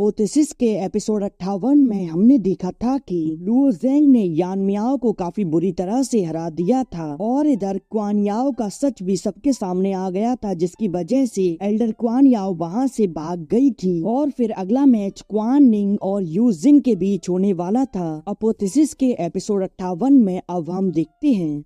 अपोथेसिस के एपिसोड 58 में हमने देखा था कि लुओ ज़ेंग ने यान मियाओ को काफी बुरी तरह से हरा दिया था और इधर क्वान याओ का सच भी सबके सामने आ गया था, जिसकी वजह से एल्डर क्वान याओ वहां से भाग गई थी। और फिर अगला मैच क्वान निंग और यू जिन के बीच होने वाला था। अपोथेसिस के एपिसोड 58 में अब हम देखते हैं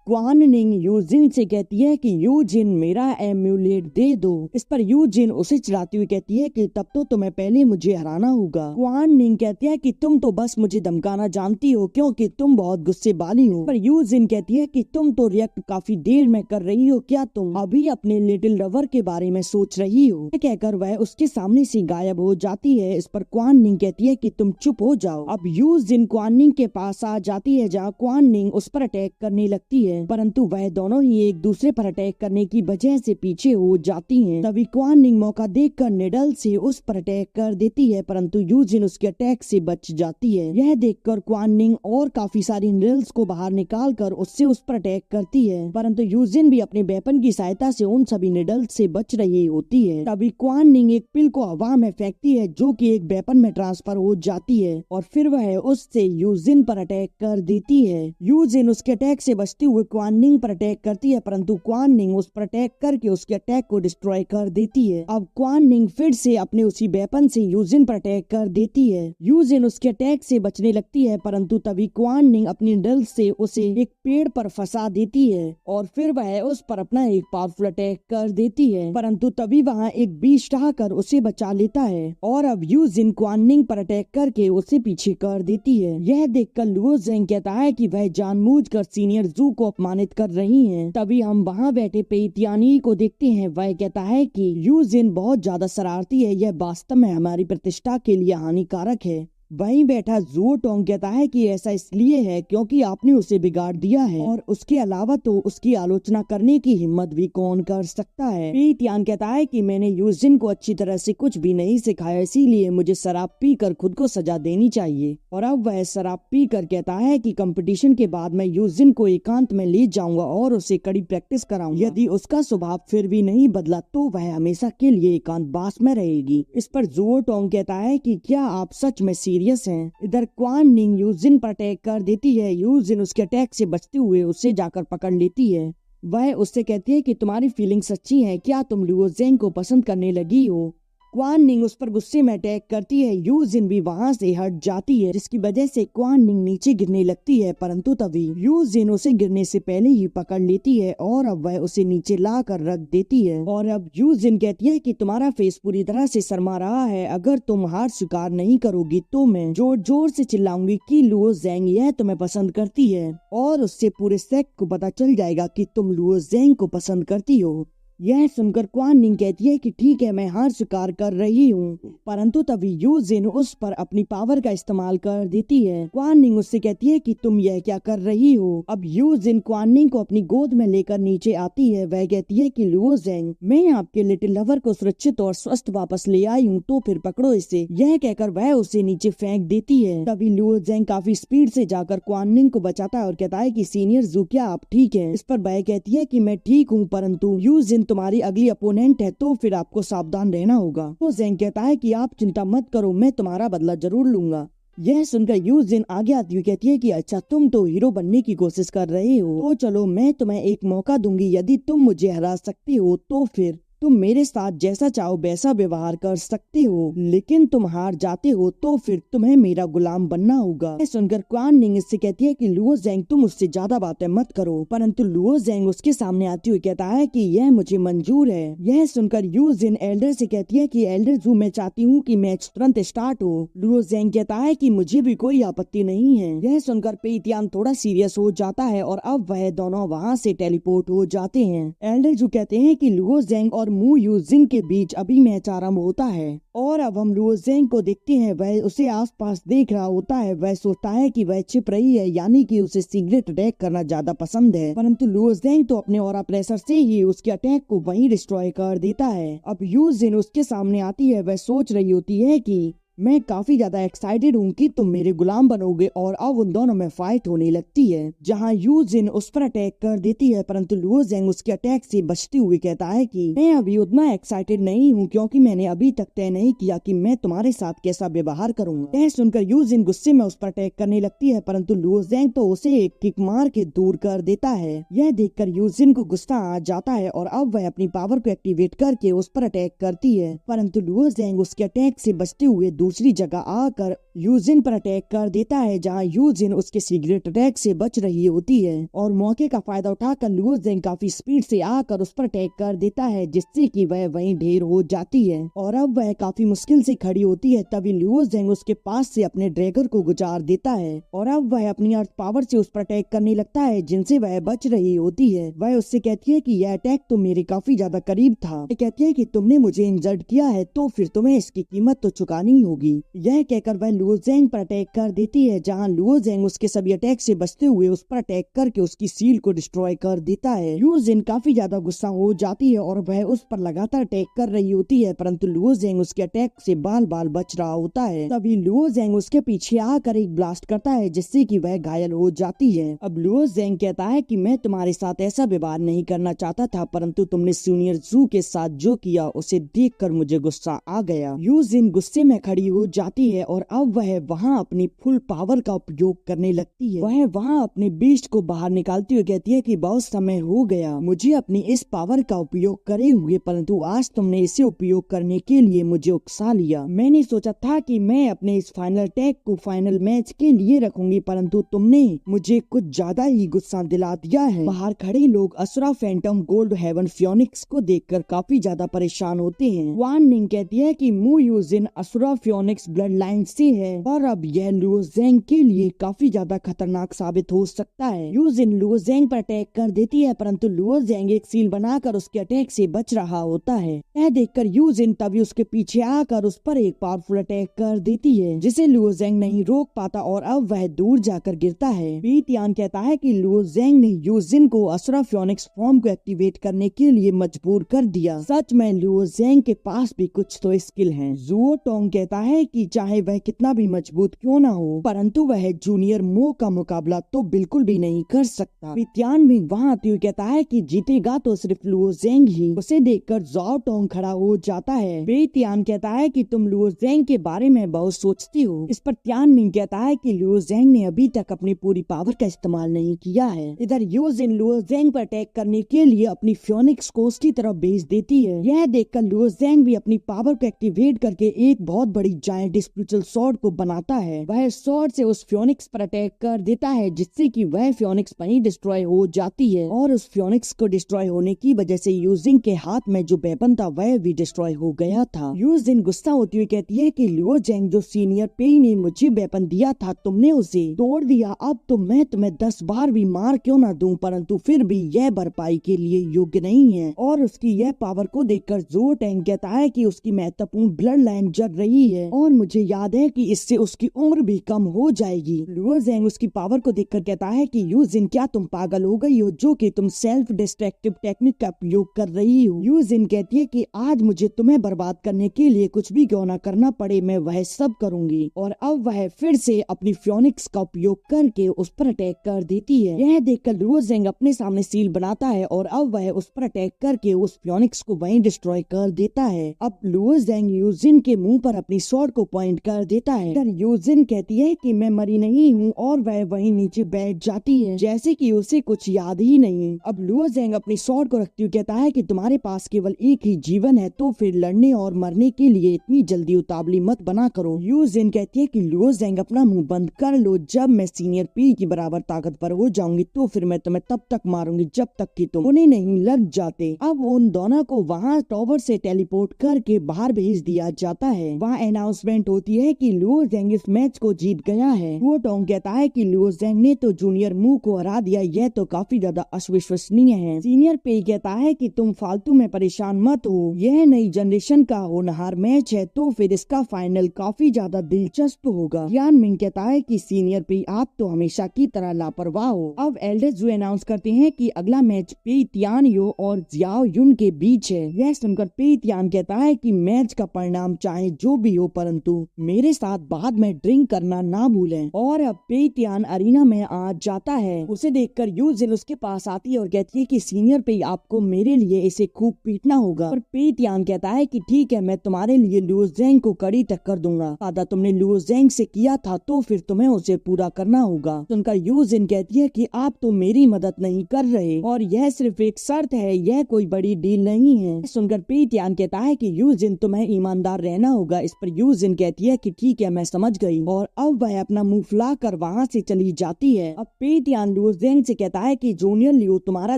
क्वान निंग यू जिन से कहती है कि यू जिन मेरा एम्यूलेट दे दो। इस पर यू जिन उसे चिढ़ाती हुई कहती है कि तब तो तुम्हें पहले मुझे हराना होगा। क्वान निंग कहती है कि तुम तो बस मुझे धमकाना जानती हो क्योंकि तुम बहुत गुस्से वाली हो। पर यू जिन कहती है कि तुम तो रिएक्ट काफी देर में कर रही हो, क्या तुम अभी अपने लिटिल रवर के बारे में सोच रही हो? कहकर वह उसके सामने से गायब हो जाती है। इस पर क्वान निंग कहती है कि तुम चुप हो जाओ। अब यू जिन क्वान निंग के पास आ जाती है, जहाँ क्वान निंग उस पर अटैक करने लगती है, परंतु वह दोनों ही एक दूसरे पर अटैक करने की वजह से पीछे हो जाती हैं। तभी क्वान निंग मौका देखकर निडल से उस पर अटैक कर देती है, परंतु यू जिन उसके अटैक से बच जाती है। यह देखकर क्वान निंग और काफी सारी निडल्स को बाहर निकालकर उससे उस पर अटैक करती है, परंतु यू जिन भी अपने वेपन की सहायता से उन सभी निडल्स से बच रही होती है। तभी क्वान निंग एक पिल को हवा में फेंकती है, जो कि एक वेपन में ट्रांसफर हो जाती है और फिर वह उससे यू जिन पर अटैक कर देती है। यू जिन उसके अटैक से बचते हुए क्वान निंग पर अटैक करती है, परंतु क्वान निंग उस पर अटैक करके उसके अटैक को डिस्ट्रॉय कर देती है। अब क्वान निंग फिर से अपने उसी वेपन से यू जिन पर अटैक कर देती है। यू जिन उसके अटैक से बचने लगती है, परंतु तभी क्वान निंग अपनी डल से उसे एक पेड़ पर फंसा देती है और फिर वह उस पर अपना एक पावरफुल अटैक कर देती है, परंतु तभी वहाँ एक बीस्ट आकर उसे बचा लेता है और अब यू जिन क्वान निंग पर अटैक करके उसे पीछे कर देती है। यह देखकर लुओ ज़ेंग कहता है कि वह जानबूझकर सीनियर जू को अपमानित कर रही हैं। तभी हम वहाँ बैठे पेइतियानी को देखते हैं। वह कहता है कि यू जिन बहुत ज्यादा शरारती है, यह वास्तव में हमारी प्रतिष्ठा के लिए हानिकारक है। वहीं बैठा ज़ुओ टोंग कहता है कि ऐसा इसलिए है क्योंकि आपने उसे बिगाड़ दिया है और उसके अलावा तो उसकी आलोचना करने की हिम्मत भी कौन कर सकता है। पेइतियान कहता है कि मैंने यू जिन को अच्छी तरह से कुछ भी नहीं सिखाया, इसीलिए मुझे शराब पीकर खुद को सजा देनी चाहिए। और अब वह शराब पीकर कहता है कि कंपटीशन के बाद मैं यू जिन को एकांत में ले जाऊंगा और उसे कड़ी प्रैक्टिस कराऊंगा। यदि उसका स्वभाव फिर भी नहीं बदला तो वह हमेशा के लिए एकांतवास में रहेगी। इस पर ज़ुओ टोंग कहता है कि क्या आप सच में सीरियस हैं? इधर क्वान निंग यू जिन पर अटैक कर देती है। यू जिन उसके अटैक से बचते हुए उससे जाकर पकड़ लेती है। वह उससे कहती है कि तुम्हारी फीलिंग सच्ची है, क्या तुम लुओ ज़ेंग को पसंद करने लगी हो? क्वान निंग उस पर गुस्से में अटैक करती है। यू जिन भी वहाँ से हट जाती है, जिसकी वजह से क्वान निंग नीचे गिरने लगती है, परंतु तभी यू जिन उसे गिरने से पहले ही पकड़ लेती है और अब वह उसे नीचे ला कर रख देती है। और अब यू जिन कहती है कि तुम्हारा फेस पूरी तरह से शर्मा रहा है, अगर तुम हार स्वीकार नहीं करोगी तो मैं जोर जोर से चिल्लाऊंगी कि लुओ ज़ेंग यह तुम्हें पसंद करती है और उससे पूरे सेक्ट को पता चल जाएगा कि तुम लुओ ज़ेंग को पसंद करती हो। यह सुनकर क्वान निंग कहती है कि ठीक है, मैं हार स्वीकार कर रही हूँ, परंतु तभी यू जिन उस पर अपनी पावर का इस्तेमाल कर देती है। क्वान निंग उससे कहती है कि तुम यह क्या कर रही हो? अब यू जिन क्वान निंग को अपनी गोद में लेकर नीचे आती है। वह कहती है कि लुओ ज़ेंग, मैं आपके लिटिल लवर को सुरक्षित और स्वस्थ वापस ले आई हूँ, तो फिर पकड़ो इसे। यह कहकर वह उसे नीचे फेंक देती है। तभी लुओ ज़ेंग काफी स्पीड से जाकर क्वान निंग को बचाता है और कहता है कि सीनियर जू, क्या आप ठीक है? इस पर वह कहती है कि मैं ठीक हूँ, परंतु यू जिन तुम्हारी अगली अपोनेंट है, तो फिर आपको सावधान रहना होगा। तो ज़ेंग कहता है कि आप चिंता मत करो, मैं तुम्हारा बदला जरूर लूंगा। यह सुनकर यू जिन आगे आती हुई कहती है कि अच्छा, तुम तो हीरो बनने की कोशिश कर रहे हो, तो चलो मैं तुम्हें एक मौका दूंगी। यदि तुम मुझे हरा सकती हो तो फिर तुम मेरे साथ जैसा चाहो वैसा व्यवहार कर सकते हो, लेकिन तुम हार जाते हो तो फिर तुम्हें मेरा गुलाम बनना होगा। यह सुनकर क्वान निंग इससे कहती है कि लुओ ज़ेंग, तुम उससे ज्यादा बातें मत करो, परंतु लुओ ज़ेंग उसके सामने आती हुई कहता है कि यह मुझे मंजूर है। यह सुनकर यू जिन एल्डर से कहती है कि एल्डर जू, मैं चाहती हूँ कि मैच तुरंत स्टार्ट हो। लुओ ज़ेंग कहता है कि मुझे भी कोई आपत्ति नहीं है। यह सुनकर पेइतियान थोड़ा सीरियस हो जाता है और अब वह दोनों वहाँ से टेलीपोर्ट हो जाते हैं। एल्डर जू कहते हैं कि लुओ ज़ेंग और मू यू जिन के बीच अभी मैच आरंभ होता है और अब हम लुओ ज़ेंग को देखते हैं। वह उसे आसपास देख रहा होता है। वह सोचता है कि वह छिप रही है, यानी कि उसे सीक्रेट अटैक करना ज्यादा पसंद है, परंतु लुओ ज़ेंग तो अपने ऑरा प्रेशर से ही उसके अटैक को वहीं डिस्ट्रॉय कर देता है। अब यू जिन उसके सामने आती है। वह सोच रही होती है कि मैं काफी ज्यादा एक्साइटेड हूँ कि तुम मेरे गुलाम बनोगे। और अब उन दोनों में फाइट होने लगती है, जहाँ यू जिन उस पर अटैक कर देती है, परंतु लुओ ज़ेंग उसके अटैक से बचते हुए कहता है कि मैं अभी उतना एक्साइटेड नहीं हूँ, क्योंकि मैंने अभी तक तय नहीं किया कि मैं तुम्हारे साथ कैसा व्यवहार करूंगा। यह सुनकर यू जिन गुस्से में उस पर अटैक करने लगती है, परंतु लुओ ज़ेंग तो उसे एक किक मार के दूर कर देता है। यह देखकर यू जिन को गुस्सा आ जाता है और अब वह अपनी पावर को एक्टिवेट करके उस पर अटैक करती है, परंतु लुओ ज़ेंग उसके अटैक से बचते हुए दूसरी जगह आकर यू जिन पर अटैक कर देता है, जहाँ यू जिन उसके सिगरेट अटैक से बच रही होती है। और मौके का फायदा उठाकर लुओ ज़ेंग काफी स्पीड से आकर उस पर अटैक कर देता है, जिससे कि वह वहीं ढेर हो जाती है और अब वह काफी मुश्किल से खड़ी होती है। तभी लुओ ज़ेंग उसके पास से अपने ड्रैगन को गुजार देता है और अब वह अपनी अर्थ पावर से उस पर अटैक करने लगता है, जिनसे वह बच रही होती है। वह उससे कहती है कि यह अटैक तो मेरे काफी ज्यादा करीब था। वह कहती है कि तुमने मुझे इंजर्ड किया है, तो फिर तुम्हें इसकी कीमत तो चुकानी होगी। यह कहकर वह लुओ ज़ेंग पर अटैक कर देती है, जहाँ लुओ ज़ेंग उसके सभी अटैक से बचते हुए उस पर अटैक करके उसकी सील को डिस्ट्रॉय कर देता है। यू जिन काफी ज्यादा गुस्सा हो जाती है और वह उस पर लगातार अटैक कर रही होती है, परंतु लुओ ज़ेंग उसके अटैक से बाल बाल बच रहा होता है। तभी लुओ ज़ेंग उसके पीछे आकर एक ब्लास्ट करता है, जिससे कि वह घायल हो जाती है। अब लुओ ज़ेंग कहता है कि मैं तुम्हारे साथ ऐसा व्यवहार नहीं करना चाहता था, परंतु तुमने सीनियर जू के साथ जो किया उसे देखकर मुझे गुस्सा आ गया। यू जिन गुस्से में खड़ी हो जाती है और अब वह वहाँ अपनी फुल पावर का उपयोग करने लगती है। वह वहाँ अपने बीस्ट को बाहर निकालती हुई कहती है कि बहुत समय हो गया मुझे अपनी इस पावर का उपयोग करे हुए, परंतु आज तुमने इसे उपयोग करने के लिए मुझे उकसा लिया। मैंने सोचा था कि मैं अपने इस फाइनल अटैक को फाइनल मैच के लिए रखूंगी, परंतु तुमने मुझे कुछ ज्यादा ही गुस्सा दिला दिया है। बाहर खड़े लोग असुरा, फैंटम, गोल्ड हेवन, फियोनिक्स को देखकर काफी ज्यादा परेशान होते हैं। वान निंग कहती है कि Mu Yu Jin Asura phoenix blood line से है और अब यह लुओ ज़ेंग के लिए काफी ज्यादा खतरनाक साबित हो सकता है। यू जिन लुओ ज़ेंग पर अटैक कर देती है, परंतु लुओ ज़ेंग एक सील बनाकर उसके अटैक से बच रहा होता है। यह देखकर यू जिन तभी उसके पीछे आकर उस पर एक पावरफुल अटैक कर देती है, जिसे लुओ ज़ेंग नहीं रोक पाता और अब वह दूर जाकर गिरता है। पी तियान कहता है कि लुओ ज़ेंग ने यू जिन को असुरा फियोनिक्स फॉर्म को एक्टिवेट करने के लिए मजबूर कर दिया। सच में लुओ ज़ेंग के पास भी कुछ तो स्किल है। जुओ टोंग कहता है कि चाहे वह कितना भी मजबूत क्यों ना हो, परंतु वह जूनियर मो का मुकाबला तो बिल्कुल भी नहीं कर सकता। पित्यान भी वहाँ आते हुए कहता है कि जीतेगा तो सिर्फ लुओ ज़ेंग ही। उसे देखकर जुओ टोंग खड़ा हो जाता है। पित्यान कहता है कि तुम लुओ ज़ेंग के बारे में बहुत सोचती हो। इस पर त्यान मिंग कहता है कि लुओ ज़ेंग ने अभी तक अपनी पूरी पावर का इस्तेमाल नहीं किया है। इधर यू जिन लुओ ज़ेंग पर अटैक करने के लिए अपनी फियोनिक्स को उसकी तरफ भेज देती है। यह देखकर लुओ ज़ेंग भी अपनी पावर को एक्टिवेट करके एक बहुत बड़ी जायंट स्पिरिचुअल स्वॉर्ड को बनाता है। वह स्वॉर्ड से उस फियोनिक्स पर अटैक कर देता है, जिससे कि वह फियोनिक्स वहीं डिस्ट्रॉय हो जाती है और उस फियोनिक्स को डिस्ट्रॉय होने की वजह से यू जिन के हाथ में जो वेपन था वह भी डिस्ट्रॉय हो गया था। यू जिन गुस्सा होती हुई कहती है कि लुओ ज़ेंग जो सीनियर पेई ने मुझे वेपन दिया था तुमने उसे तोड़ दिया। अब तो मैं तुम्हें 10 बार भी मार क्यों ना दूं, परंतु फिर भी यह भरपाई के लिए योग्य नहीं है। और उसकी यह पावर को देखकर जुओ टोंग कहता है कि उसकी महत्वपूर्ण ब्लड लाइन जल रही है और मुझे याद है कि इससे उसकी उम्र भी कम हो जाएगी। लुओ ज़ेंग उसकी पावर को देखकर कहता है कि यू जिन क्या तुम पागल हो गई हो जो कि तुम सेल्फ डिस्ट्रक्टिव टेक्निक का उपयोग कर रही हो। यू जिन कहती है कि आज मुझे तुम्हें बर्बाद करने के लिए कुछ भी क्यों ना करना पड़े, मैं वह सब करूंगी। और अब वह फिर से अपनी फियोनिक्स का उपयोग करके उस पर अटैक कर देती है। यह देखकर लुओ ज़ेंग अपने सामने सील बनाता है और अब वह उस पर अटैक करके उस फियोनिक्स को वहीं डिस्ट्रॉय कर देता है। अब लुओ ज़ेंग यू जिन के मुंह पर अपनी स्वॉर्ड को पॉइंट कर देता है। इधर यू जिन कहती है कि मैं मरी नहीं हूँ और वह वहीं नीचे बैठ जाती है, जैसे कि उसे कुछ याद ही नहीं। अब लुओ ज़ेंग अपनी स्वॉर्ड को रखते हुए कहता है कि तुम्हारे पास केवल एक ही जीवन है, तो फिर लड़ने और मरने के लिए इतनी जल्दी उतावली मत बना करो। यू जिन कहती है कि लुओ ज़ेंग अपना मुंह बंद कर लो, जब मैं सीनियर पी की बराबर ताकतवर हो जाऊंगी तो फिर मैं तुम्हें तब तक मारूंगी जब तक कि तुम उन्हें नहीं लग जाते। अब उन दोनों को वहाँ टॉवर से टेलीपोर्ट करके बाहर भेज दिया जाता है। वहाँ अनाउंसमेंट होती है कि लुओ जेंग इस मैच को जीत गया है। वो टोंग कहता है कि लुओ जेंग ने तो जूनियर मू को हरा दिया, यह तो काफी ज्यादा अविश्वसनीय है। सीनियर पे कहता है कि तुम फालतू में परेशान मत हो, यह नई जनरेशन का होनहार मैच है तो फिर इसका फाइनल काफी ज्यादा दिलचस्प होगा। यान मिंग कहता है कि सीनियर पे आप तो हमेशा की तरह लापरवाह हो। अब एल्डर जू अनाउंस करते हैं कि अगला मैच पे तियान यो और जियाओ युन के बीच है। यह सुनकर पे तियान कहता है कि मैच का परिणाम चाहे जो भी हो परंतु मेरे साथ बाद में ड्रिंक करना ना भूलें। और अब पे तियान अरीना में आ जाता है। उसे देखकर यू जिन उसके पास आती है और कहती है कि सीनियर पे आपको मेरे लिए इसे खूब पीटना होगा। और पे तियान कहता है कि ठीक है, मैं तुम्हारे लिए लुओ जेंग को कड़ी टक्कर दूंगा। वादा तुमने लुओ जेंग से किया था तो फिर तुम्हें उसे पूरा करना होगा। सुनकर यू जिन कहती है कि आप तो मेरी मदद नहीं कर रहे और यह सिर्फ एक शर्त है, यह कोई बड़ी डील नहीं है। सुनकर पे तियान कहता है कि यू जिन तुम्हें ईमानदार रहना होगा। इस पर यू जिन कहती है कि ठीक है, मैं समझ गई। और अब वह अपना मुंह फुलाकर वहाँ से चली जाती है। अब पे तियान लुओ जेंग से कहता है कि जूनियर लियो तुम्हारा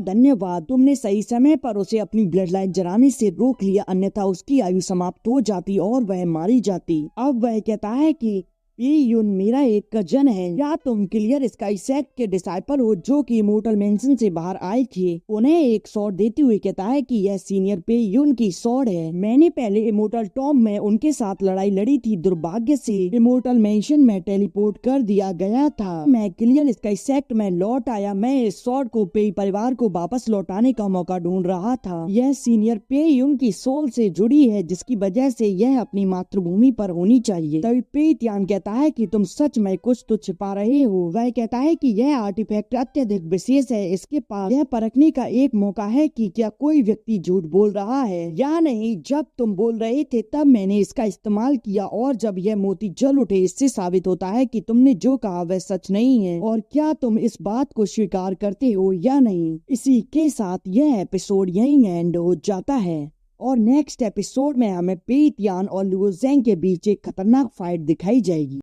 धन्यवाद, तुमने सही समय पर उसे अपनी ब्लड लाइन जलाने से रोक लिया, अन्यथा उसकी आयु समाप्त हो जाती और वह मारी जाती। अब वह कहता है कि ये युन मेरा एक कजन है। या तुम क्लियर स्काई सेक्ट के डिसाइपल हो जो कि इमोर्टल मेंशन से बाहर आए थे। उन्हें एक स्वॉर्ड देते हुए कहता है कि यह सीनियर पे युन की स्वॉर्ड है। मैंने पहले इमोर्टल टॉम में उनके साथ लड़ाई लड़ी थी, दुर्भाग्य से इमोर्टल मेंशन में टेलीपोर्ट कर दिया गया था। मैं क्लियर स्काई सेक्ट में लौट आया। मैं इस स्वॉर्ड को पे परिवार को वापस लौटाने का मौका ढूंढ रहा था। यह सीनियर पे युन की सोल से जुड़ी है जिसकी वजह से यह अपनी मातृभूमि पर होनी चाहिए। तभी पे तियान कहता है कि तुम सच में कुछ तो छिपा रहे हो। वह कहता है कि यह आर्टिफैक्ट अत्यधिक विशेष है, इसके पास यह परखने का एक मौका है कि क्या कोई व्यक्ति झूठ बोल रहा है या नहीं। जब तुम बोल रहे थे तब मैंने इसका इस्तेमाल किया और जब यह मोती जल उठे इससे साबित होता है कि तुमने जो कहा वह सच नहीं है। और क्या तुम इस बात को स्वीकार करते हो या नहीं। इसी के साथ यह एपिसोड यहीं एंड हो जाता है और नेक्स्ट एपिसोड में हमें पे तियान और लुओ जेंग के बीच एक खतरनाक फाइट दिखाई जाएगी।